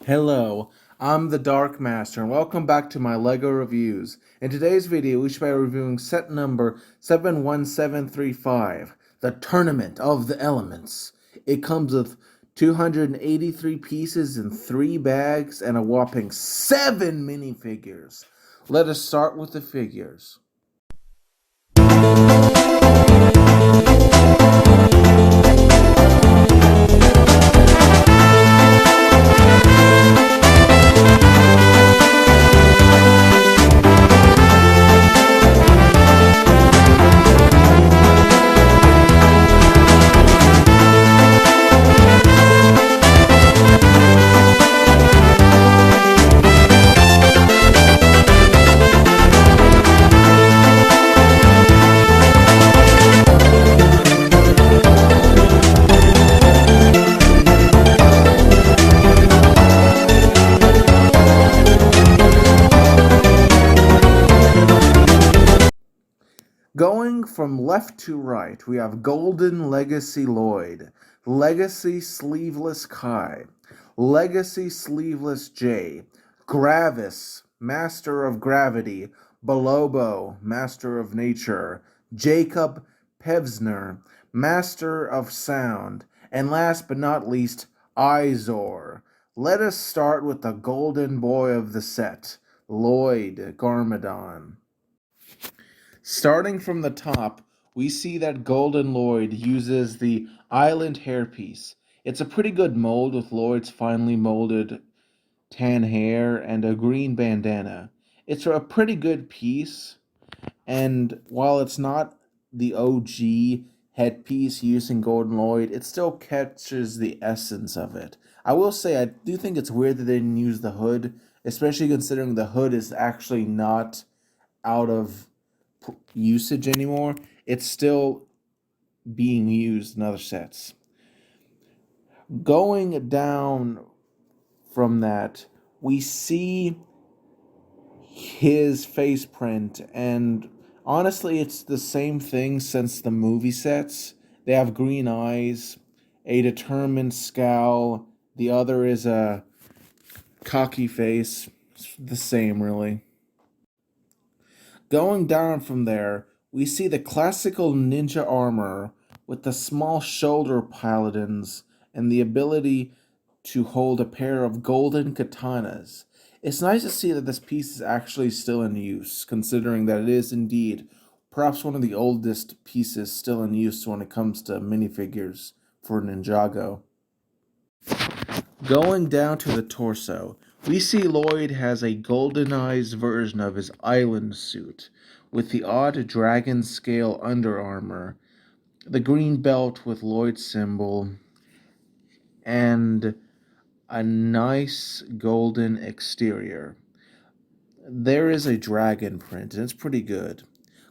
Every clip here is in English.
Hello, I'm the Dark Master, and welcome back to my LEGO reviews. In today's video, we shall be reviewing set number 71735, the Tournament of the Elements. It comes with 283 pieces in 3 bags and a whopping 7 minifigures. Let us start with the figures. Going from left to right, we have Golden Legacy Lloyd, Legacy Sleeveless Kai, Legacy Sleeveless J, Gravis, Master of Gravity, Bilobo, Master of Nature, Jacob Pervzner, Master of Sound, and last but not least, Izor. Let us start with the golden boy of the set, Lloyd Garmadon. Starting from the top, we see that Golden Lloyd uses the island hairpiece. It's a pretty good mold with Lloyd's finely molded tan hair and a green bandana. It's a pretty good piece, and while it's not the OG headpiece using Golden Lloyd, it still catches the essence of it. I will say, I do think it's weird that they didn't use the hood, especially considering the hood is actually not out of usage anymore. It's still being used in other sets. Going down from that, we see his face print, and honestly, it's the same thing since the movie sets. They have green eyes, a determined scowl, the other is a cocky face. It's the same, really. Going down from there, we see the classical ninja armor with the small shoulder paladins and the ability to hold a pair of golden katanas. It's nice to see that this piece is actually still in use, considering that it is indeed perhaps one of the oldest pieces still in use when it comes to minifigures for Ninjago. Going down to the torso, we see Lloyd has a goldenized version of his island suit, with the odd dragon scale under armor, the green belt with Lloyd's symbol, and a nice golden exterior. There is a dragon print, and it's pretty good.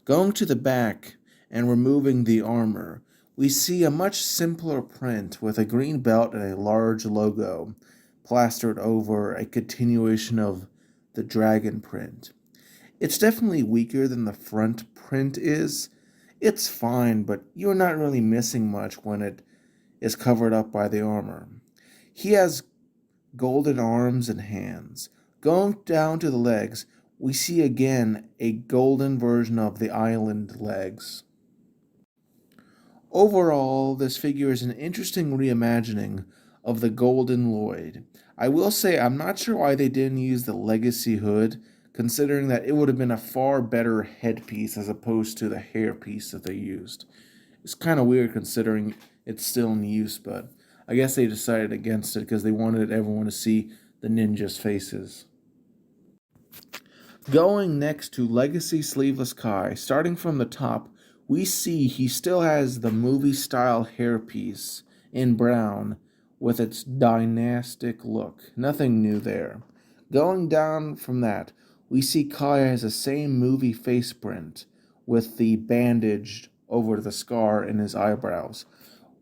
Going to the back and removing the armor, we see a much simpler print with a green belt and a large logo plastered over a continuation of the dragon print. It's definitely weaker than the front print is. It's fine, but you're not really missing much when it is covered up by the armor. He has golden arms and hands. Going down to the legs, we see again a golden version of the island legs. Overall, this figure is an interesting reimagining of the Golden Lloyd. I will say I'm not sure why they didn't use the Legacy hood, considering that it would have been a far better headpiece as opposed to the hairpiece that they used. It's kind of weird considering it's still in use, but I guess they decided against it because they wanted everyone to see the ninjas' faces. Going next to Legacy Sleeveless Kai, starting from the top, we see he still has the movie-style hairpiece in brown with its dynastic look. Nothing new there. Going down from that, we see Kai has the same movie face print with the bandage over the scar in his eyebrows.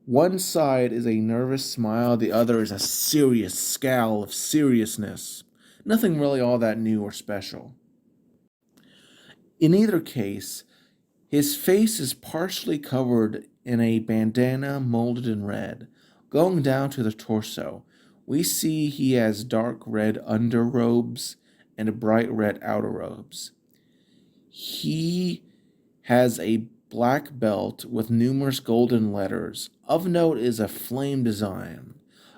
One side is a nervous smile, the other is a serious scowl of seriousness. Nothing really all that new or special. In either case, his face is partially covered in a bandana molded in red. Going down to the torso, we see he has dark red underrobes and bright red outer robes. He has a black belt with numerous golden letters. Of note is a flame design.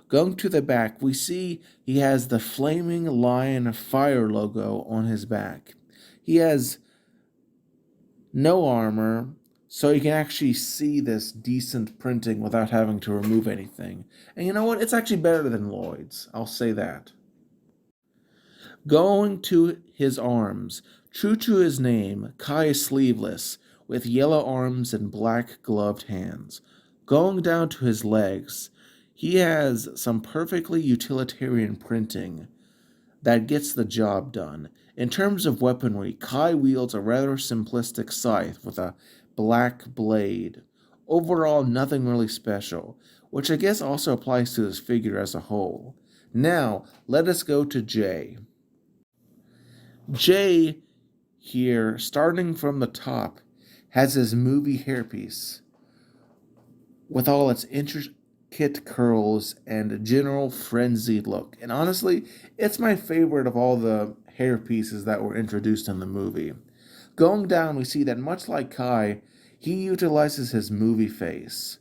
Going to the back, we see he has the flaming lion fire logo on his back. He has no armor, so you can actually see this decent printing without having to remove anything. And you know what? It's actually better than Lloyd's. I'll say that. Going to his arms, true to his name, Kai is sleeveless, with yellow arms and black gloved hands. Going down to his legs, he has some perfectly utilitarian printing that gets the job done. In terms of weaponry, Kai wields a rather simplistic scythe with a black blade. Overall, nothing really special, which I guess also applies to his figure as a whole. Now, let us go to Jay. Jay, here, starting from the top, has his movie hairpiece with all its intricate curls and general frenzied look. And honestly, it's my favorite of all the hairpieces that were introduced in the movie. Going down, we see that much like Kai, he utilizes his movie face.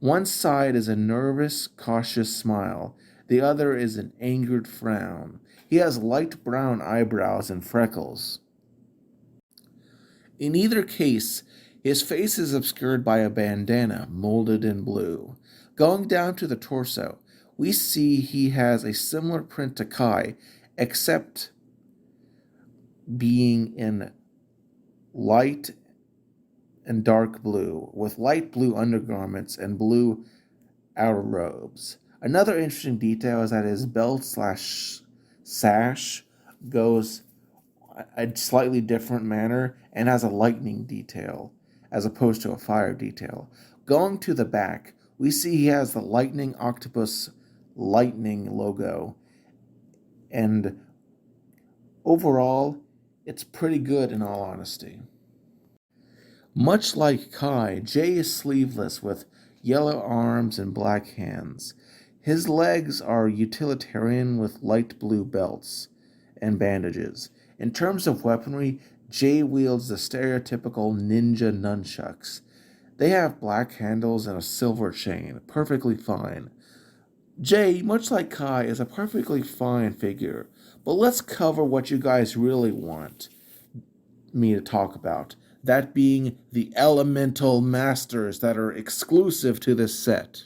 One side is a nervous, cautious smile. The other is an angered frown. He has light brown eyebrows and freckles. In either case, his face is obscured by a bandana molded in blue. Going down to the torso, we see he has a similar print to Kai, except being in light and dark blue, with light blue undergarments and blue outer robes. Another interesting detail is that his belt/sash goes a slightly different manner and has a lightning detail as opposed to a fire detail. Going to the back, we see he has the lightning octopus lightning logo, and overall, it's pretty good in all honesty. Much like Kai, Jay is sleeveless with yellow arms and black hands. His legs are utilitarian with light blue belts and bandages. In terms of weaponry, Jay wields the stereotypical ninja nunchucks. They have black handles and a silver chain, perfectly fine. Jay, much like Kai, is a perfectly fine figure, but let's cover what you guys really want me to talk about. That being the elemental masters that are exclusive to this set.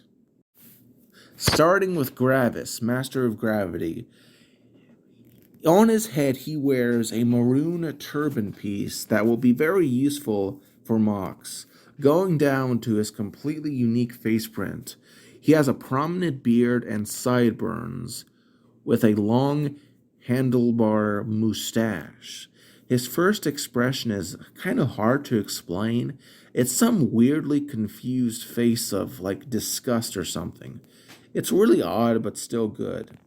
Starting with Gravis, Master of Gravity. On his head, he wears a maroon turban piece that will be very useful for mocks. Going down to his completely unique face print, he has a prominent beard and sideburns with a long handlebar mustache. His first expression is kind of hard to explain. It's some weirdly confused face of like disgust or something. It's really odd, but still good.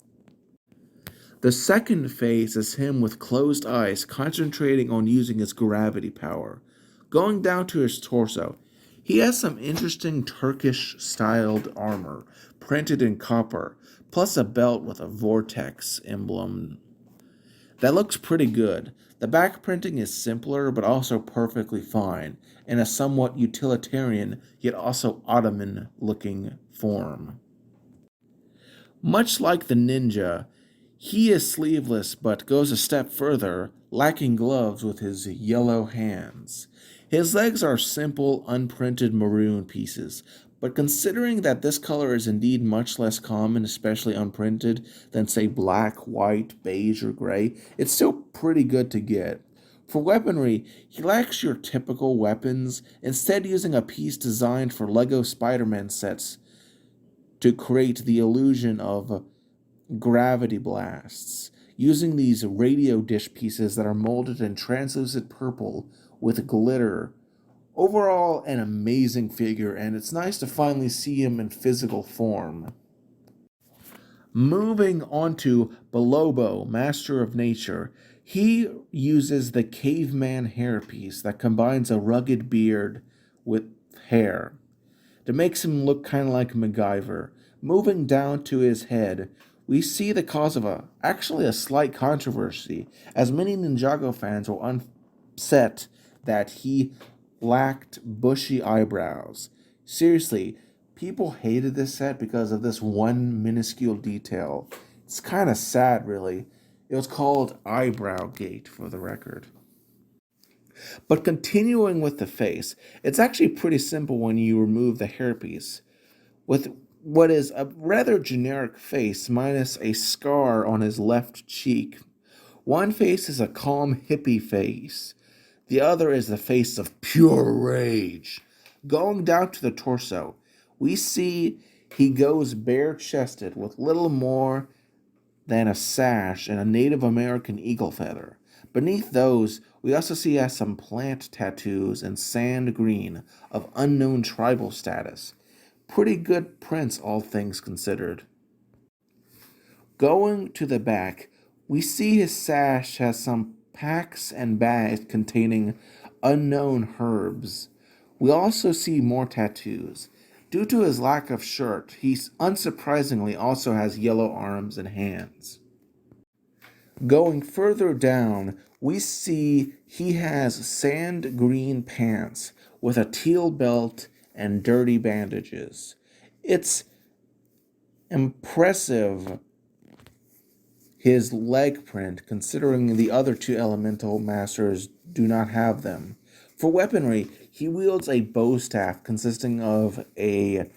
The second face is him with closed eyes, concentrating on using his gravity power. Going down to his torso, he has some interesting Turkish-styled armor, printed in copper, plus a belt with a vortex emblem. That looks pretty good. The back printing is simpler, but also perfectly fine, in a somewhat utilitarian, yet also Ottoman-looking form. Much like the ninja, he is sleeveless but goes a step further, lacking gloves with his yellow hands. His legs are simple, unprinted maroon pieces, but considering that this color is indeed much less common, especially unprinted, than say black, white, beige, or gray, it's still pretty good to get. For weaponry, he lacks your typical weapons, instead using a piece designed for LEGO Spider-Man sets to create the illusion of gravity blasts, using these radio dish pieces that are molded in translucent purple with glitter. Overall, an amazing figure, and it's nice to finally see him in physical form. Moving on to Bilobo, Master of Nature, he uses the caveman hairpiece that combines a rugged beard with hair. That makes him look kind of like MacGyver. Moving down to his head, we see the cause of actually a slight controversy, as many Ninjago fans were upset that he lacked bushy eyebrows. Seriously, people hated this set because of this one minuscule detail. It's kind of sad, really. It was called Eyebrow Gate, for the record. But continuing with the face, it's actually pretty simple when you remove the hairpiece. With what is a rather generic face minus a scar on his left cheek. One face is a calm hippie face. The other is the face of pure rage. Going down to the torso, we see he goes bare-chested with little more than a sash and a Native American eagle feather. Beneath those, we also see he has some plant tattoos in sand green of unknown tribal status. Pretty good prints, all things considered. Going to the back, we see his sash has some packs and bags containing unknown herbs. We also see more tattoos. Due to his lack of shirt, he unsurprisingly also has yellow arms and hands. Going further down, we see he has sand green pants with a teal belt and dirty bandages. It's impressive, his leg print, considering the other two elemental masters do not have them. For weaponry, he wields a bow staff consisting of a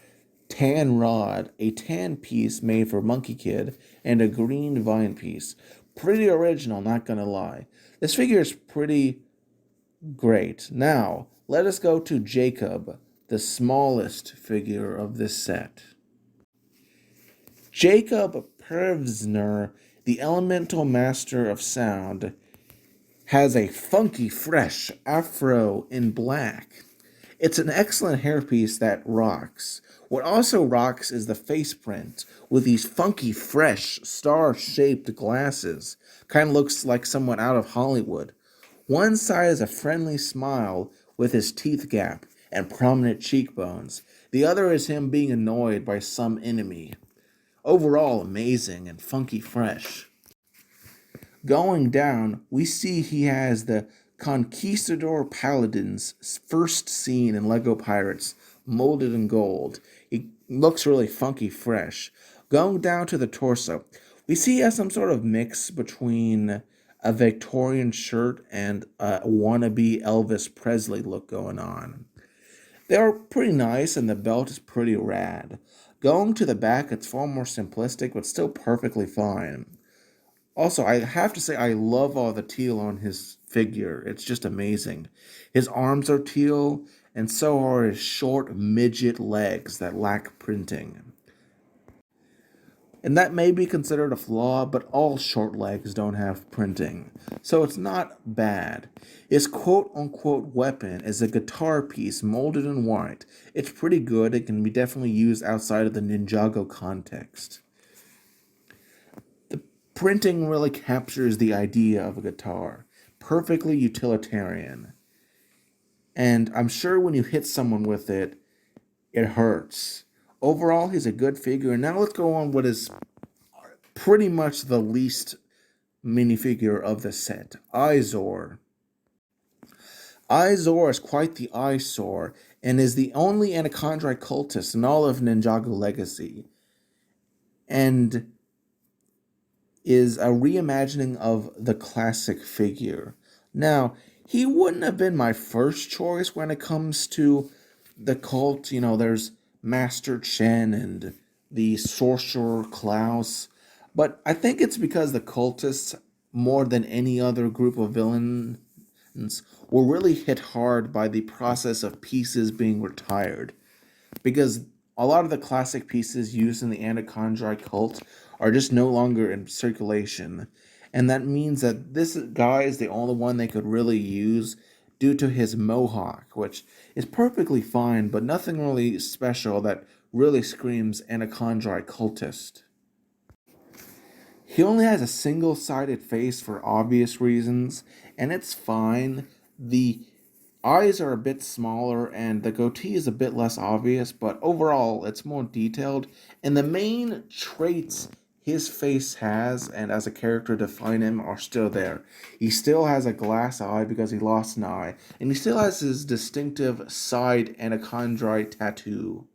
tan rod, a tan piece made for Monkey Kid, and a green vine piece. Pretty original, not gonna lie. This figure is pretty great. Now, let us go to Jacob, the smallest figure of this set. Jacob Pervzner, the elemental master of sound, has a funky, fresh afro in black. It's an excellent hairpiece that rocks. What also rocks is the face print with these funky, fresh, star-shaped glasses. Kind of looks like someone out of Hollywood. One side is a friendly smile with his teeth gap and prominent cheekbones. The other is him being annoyed by some enemy. Overall, amazing and funky fresh. Going down, we see he has the Conquistador Paladin's first scene in LEGO Pirates, molded in gold. He looks really funky fresh. Going down to the torso, we see he has some sort of mix between a Victorian shirt and a wannabe Elvis Presley look going on. They're pretty nice and the belt is pretty rad. Going to the back, it's far more simplistic, but still perfectly fine. Also, I have to say I love all the teal on his figure. It's just amazing. His arms are teal, and so are his short midget legs that lack printing. And that may be considered a flaw, but all short legs don't have printing, so it's not bad. His quote-unquote weapon is a guitar piece molded in white. It's pretty good. It can be definitely used outside of the Ninjago context. Printing really captures the idea of a guitar. Perfectly utilitarian. And I'm sure when you hit someone with it, it hurts. Overall, he's a good figure. And now let's go on what is pretty much the least minifigure of the set. Izor. Izor is quite the eyesore and is the only Anachondrite cultist in all of Ninjago Legacy. And is a reimagining of the classic figure. Now, he wouldn't have been my first choice when it comes to the cult. You know, there's Master Chen and the Sorcerer Klaus. But I think it's because the cultists, more than any other group of villains, were really hit hard by the process of pieces being retired. Because a lot of the classic pieces used in the Anachondrite cult are just no longer in circulation. And that means that this guy is the only one they could really use due to his mohawk, which is perfectly fine, but nothing really special that really screams Anachondrite cultist. He only has a single-sided face for obvious reasons, and it's fine. The eyes are a bit smaller and the goatee is a bit less obvious, but overall it's more detailed. And the main traits his face has, and as a character define him, are still there. He still has a glass eye because he lost an eye, and he still has his distinctive side anachondrite tattoo.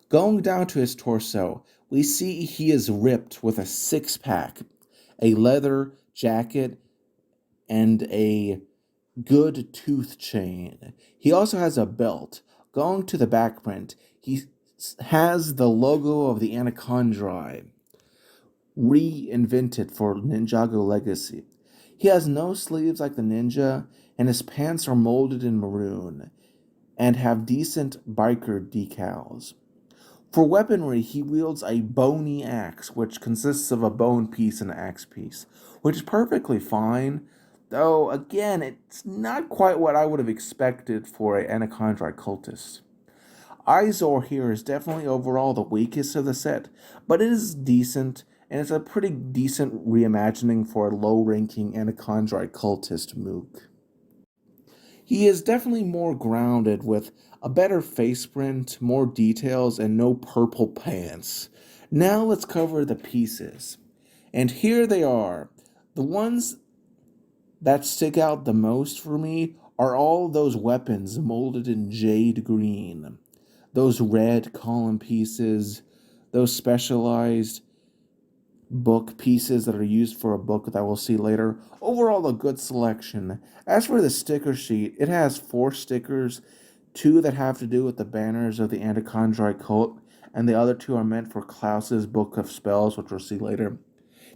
Going down to his torso, we see he is ripped with a six-pack, a leather jacket, and a good tooth chain. He also has a belt. Going to the back print, he has the logo of the Anachondri, reinvented for Ninjago Legacy. He has no sleeves like the ninja, and his pants are molded in maroon and have decent biker decals. For weaponry, he wields a bony axe, which consists of a bone piece and an axe piece, which is perfectly fine, though, again, it's not quite what I would have expected for an Anachondrite cultist. Izor here is definitely overall the weakest of the set, but it is decent, and it's a pretty decent reimagining for a low-ranking Anachondrite cultist mook. He is definitely more grounded with a better face print, more details, and no purple pants. Now let's cover the pieces. And here they are. The ones that stick out the most for me are all those weapons molded in jade green. Those red column pieces, those specialized book pieces that are used for a book that we'll see later. Overall, a good selection. As for the sticker sheet, it has 4 stickers, 2 that have to do with the banners of the Anachondrite cult, and the other 2 are meant for Klaus's Book of Spells, which we'll see later.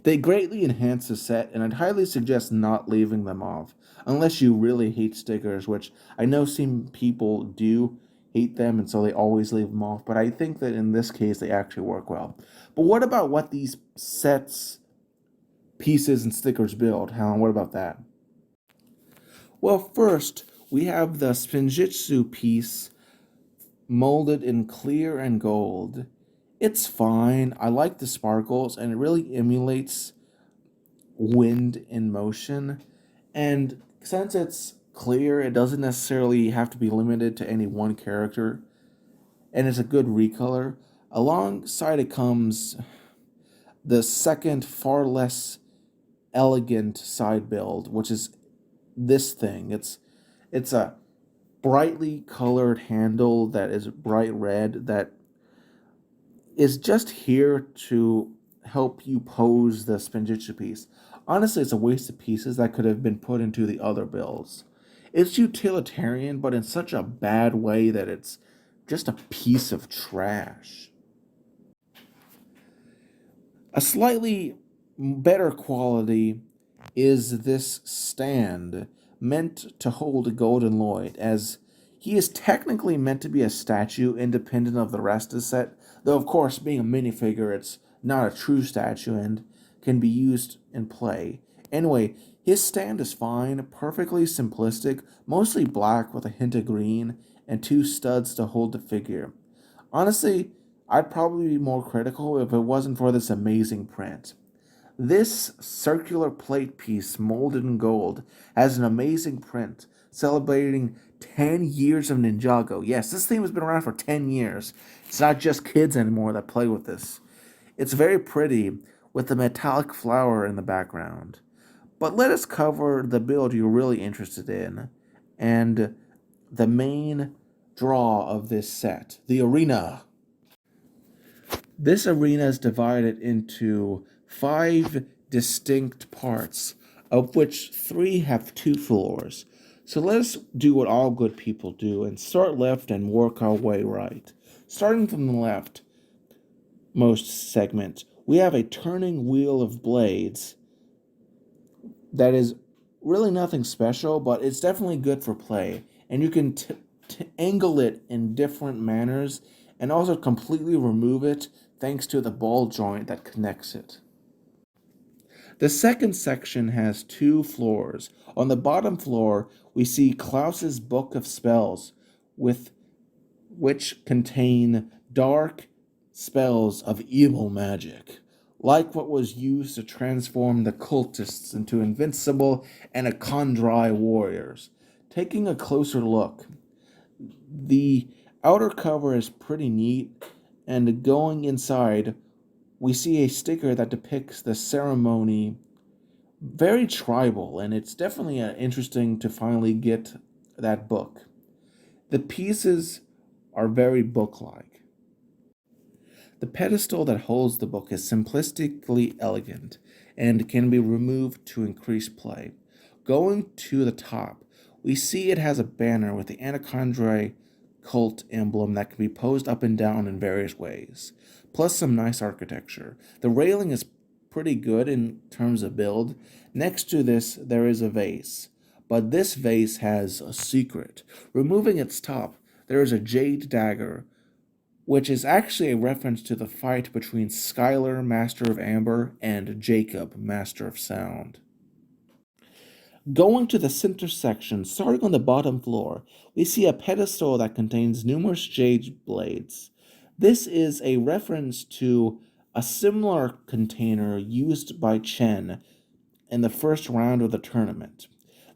They greatly enhance the set, and I'd highly suggest not leaving them off, unless you really hate stickers, which I know some people do hate them, and so they always leave them off, but I think that in this case they actually work well. But what about what these sets, pieces, and stickers build? Helen, what about that? Well, first, we have the Spinjitzu piece molded in clear and gold. It's fine. I like the sparkles, and it really emulates wind in motion. And since it's clear, it doesn't necessarily have to be limited to any one character, and it's a good recolor. Alongside it comes the second, far less elegant side build, which is this thing. It's a brightly colored handle that is bright red that is just here to help you pose the Spinjitzu piece. Honestly, it's a waste of pieces that could have been put into the other builds. It's utilitarian, but in such a bad way that it's just a piece of trash. A slightly better quality is this stand meant to hold a Golden Lloyd, as he is technically meant to be a statue independent of the rest of the set, though of course being a minifigure it's not a true statue and can be used in play. Anyway, his stand is fine, perfectly simplistic, mostly black with a hint of green, and 2 studs to hold the figure. Honestly, I'd probably be more critical if it wasn't for this amazing print. This circular plate piece molded in gold has an amazing print celebrating 10 years of Ninjago. Yes, this theme has been around for 10 years. It's not just kids anymore that play with this. It's very pretty with the metallic flower in the background. But let us cover the build you're really interested in and the main draw of this set, the arena. This arena is divided into 5 distinct parts, of which 3 have 2 floors. So let's do what all good people do and start left and work our way right. Starting from the left most segment, we have a turning wheel of blades that is really nothing special, but it's definitely good for play. And you can angle it in different manners and also completely remove it thanks to the ball joint that connects it. The second section has 2 floors. On the bottom floor, we see Klaus's Book of Spells, which contain dark spells of evil magic, like what was used to transform the cultists into invincible Anachondri warriors. Taking a closer look, the outer cover is pretty neat, and going inside, we see a sticker that depicts the ceremony, very tribal, and it's definitely interesting to finally get that book. The pieces are very book-like. The pedestal that holds the book is simplistically elegant and can be removed to increase play. Going to the top, we see it has a banner with the Anacondrae cult emblem that can be posed up and down in various ways, plus some nice architecture. The railing is pretty good in terms of build. Next to this, there is a vase, but this vase has a secret. Removing its top, there is a jade dagger, which is actually a reference to the fight between Skylar, Master of Amber, and Jacob, Master of Sound. Going to the center section, starting on the bottom floor, we see a pedestal that contains numerous jade blades. This is a reference to a similar container used by Chen in the first round of the tournament.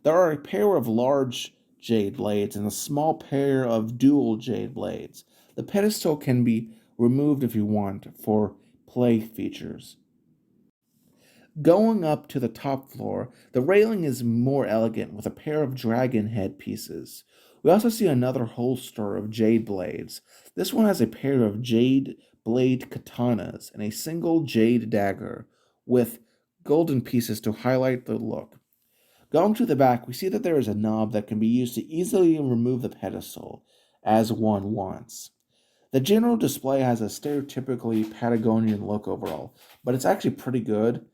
There are a pair of large jade blades and a small pair of dual jade blades. The pedestal can be removed if you want for play features. Going up to the top floor, the railing is more elegant with a pair of dragon head pieces. We also see another holster of jade blades. This one has a pair of jade blade katanas and a single jade dagger with golden pieces to highlight the look. Going to the back, we see that there is a knob that can be used to easily remove the pedestal, as one wants. The general display has a stereotypically Patagonian look overall, but it's actually pretty good.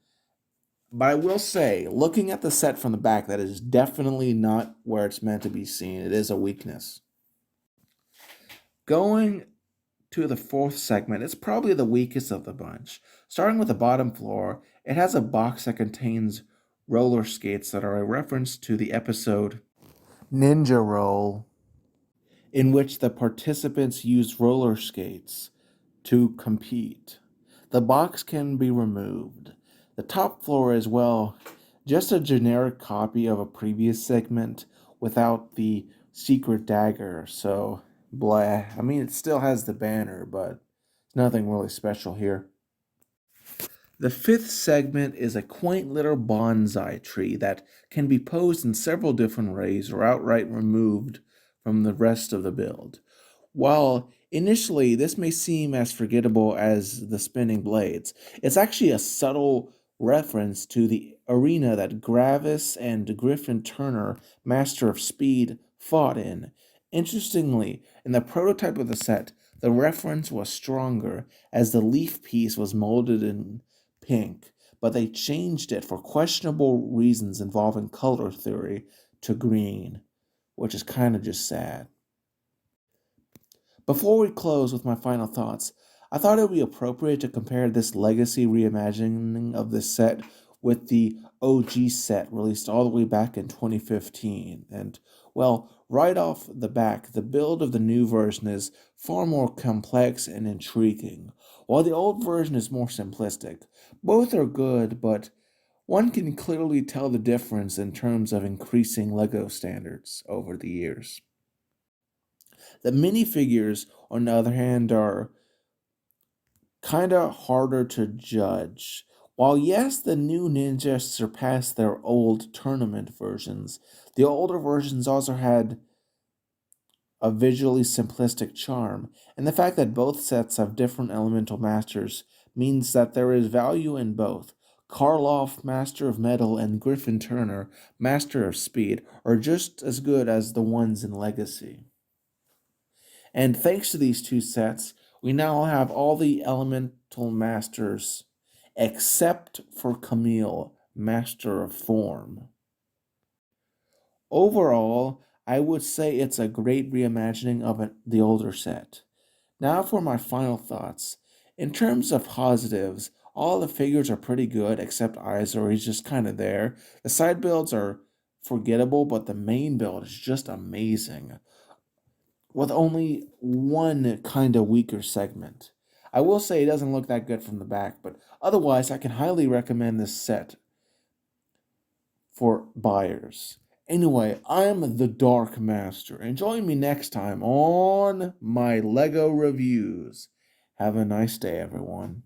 But I will say, looking at the set from the back, that is definitely not where it's meant to be seen. It is a weakness. Going to the fourth segment, it's probably the weakest of the bunch. Starting with the bottom floor, it has a box that contains roller skates that are a reference to the episode Ninja Roll, in which the participants use roller skates to compete. The box can be removed. The top floor is, well, just a generic copy of a previous segment without the secret dagger, so blah. I mean, it still has the banner, but nothing really special here. The fifth segment is a quaint little bonsai tree that can be posed in several different ways or outright removed from the rest of the build. While initially this may seem as forgettable as the spinning blades, it's actually a subtle reference to the arena that Gravis and Griffin Turner, Master of Speed, fought in. Interestingly, in the prototype of the set, the reference was stronger as the leaf piece was molded in pink, but they changed it for questionable reasons involving color theory to green, which is kind of just sad. Before we close with my final thoughts, I thought it would be appropriate to compare this legacy reimagining of this set with the OG set released all the way back in 2015. And, well, right off the back, the build of the new version is far more complex and intriguing, while the old version is more simplistic. Both are good, but one can clearly tell the difference in terms of increasing LEGO standards over the years. The minifigures, on the other hand, are kind of harder to judge. While yes, the new ninjas surpassed their old tournament versions, the older versions also had a visually simplistic charm, and the fact that both sets have different elemental masters means that there is value in both. Karloff, Master of Metal, and Griffin Turner, Master of Speed, are just as good as the ones in Legacy. And thanks to these two sets, we now have all the elemental masters except for Camille, Master of Form. Overall, I would say it's a great reimagining of the older set. Now for my final thoughts. In terms of positives, all the figures are pretty good except Izor, he's just kind of there. The side builds are forgettable, but the main build is just amazing, with only one kind of weaker segment. I will say it doesn't look that good from the back, but otherwise I can highly recommend this set for buyers. Anyway, I'm the Dark Master, and join me next time on my LEGO reviews. Have a nice day, everyone.